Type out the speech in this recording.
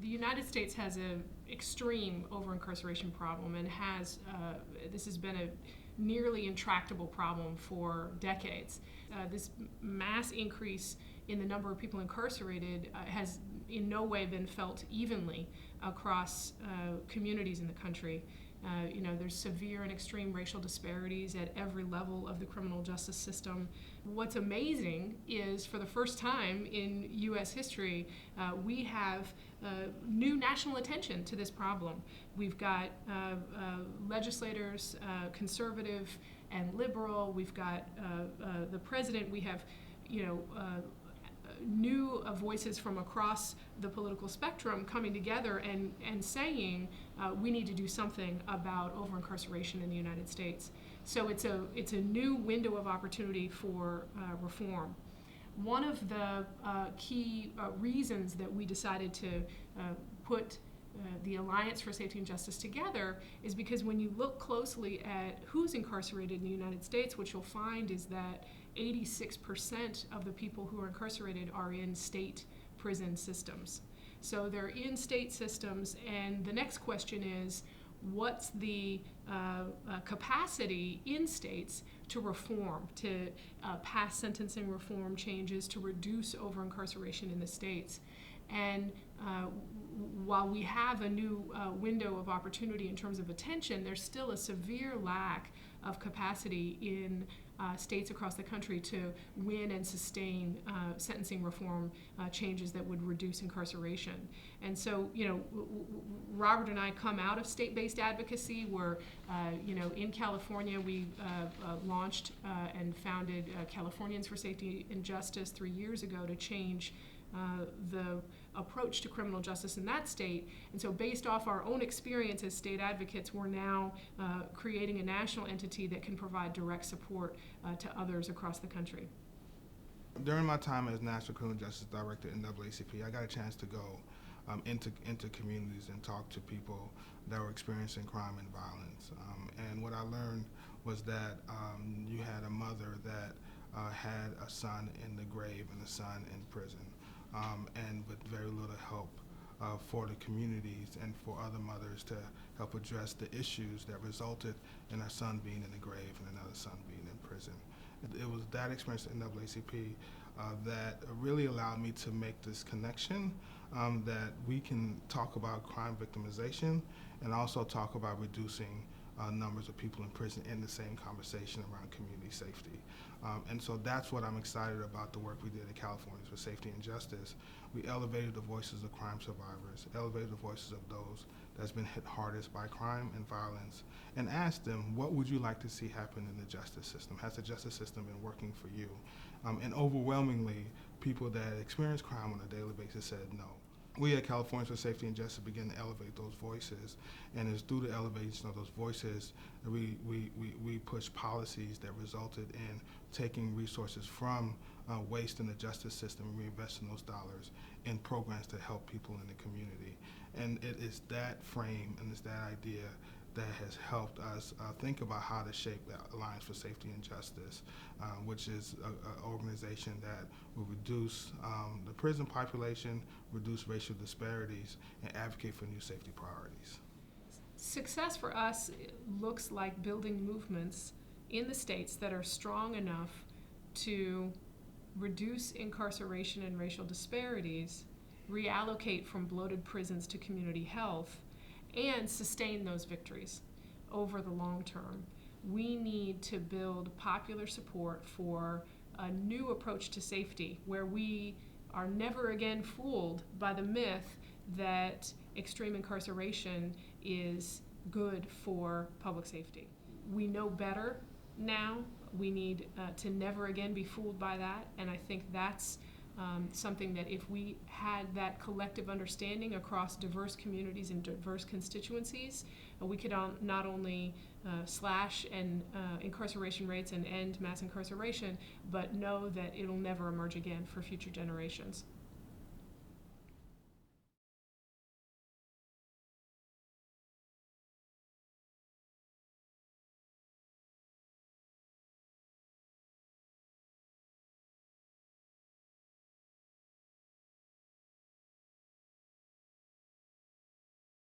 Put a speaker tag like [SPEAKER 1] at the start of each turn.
[SPEAKER 1] The United States has an extreme over-incarceration problem and this has been a nearly intractable problem for decades. This mass increase in the number of people incarcerated has in no way been felt evenly across communities in the country. There's severe and extreme racial disparities at every level of the criminal justice system. What's amazing is, for the first time in U.S. history, we have new national attention to this problem. We've got legislators, conservative and liberal. We've got the president. We have, new voices from across the political spectrum coming together and saying we need to do something about over-incarceration in the United States. So it's a new window of opportunity for reform. One of the key reasons that we decided to put the Alliance for Safety and Justice together is because when you look closely at who's incarcerated in the United States, what you'll find is that 86% of the people who are incarcerated are in state prison systems. So they're in state systems, and the next question is, what's the capacity in states to reform, to pass sentencing reform changes, to reduce over-incarceration in the states? And while we have a new window of opportunity in terms of attention, there's still a severe lack of capacity in states across the country to win and sustain sentencing reform changes that would reduce incarceration. And so, Robert and I come out of state-based advocacy where, in California we launched and founded Californians for Safety and Justice 3 years ago to change the approach to criminal justice in that state. And so based off our own experience as state advocates, we're now creating a national entity that can provide direct support to others across the country.
[SPEAKER 2] During my time as National Criminal Justice Director in NAACP, I got a chance to go into communities and talk to people that were experiencing crime and violence. And what I learned was that you had a mother that had a son in the grave and a son in prison. And with very little help for the communities and for other mothers to help address the issues that resulted in our son being in the grave and another son being in prison. It was that experience at NAACP that really allowed me to make this connection that we can talk about crime victimization and also talk about reducing numbers of people in prison in the same conversation around community safety. And so that's what I'm excited about, the work we did at Californians for Safety and Justice. We elevated the voices of crime survivors, elevated the voices of those that's been hit hardest by crime and violence, and asked them, what would you like to see happen in the justice system? Has the justice system been working for you? And overwhelmingly, people that experience crime on a daily basis said no. We at Californians for Safety and Justice began to elevate those voices, and it's through the elevation of those voices that we push policies that resulted in taking resources from waste in the justice system and reinvesting those dollars in programs to help people in the community. And it is that frame and it's that idea that has helped us think about how to shape the Alliance for Safety and Justice, which is an organization that will reduce the prison population, reduce racial disparities, and advocate for new safety priorities.
[SPEAKER 1] Success for us looks like building movements in the states that are strong enough to reduce incarceration and racial disparities, reallocate from bloated prisons to community health, and sustain those victories over the long term. We need to build popular support for a new approach to safety where we are never again fooled by the myth that extreme incarceration is good for public safety. We know better now. We need to never again be fooled by that, and I think that's something that if we had that collective understanding across diverse communities and diverse constituencies, we could not only slash incarceration rates and end mass incarceration, but know that it'll never emerge again for future generations.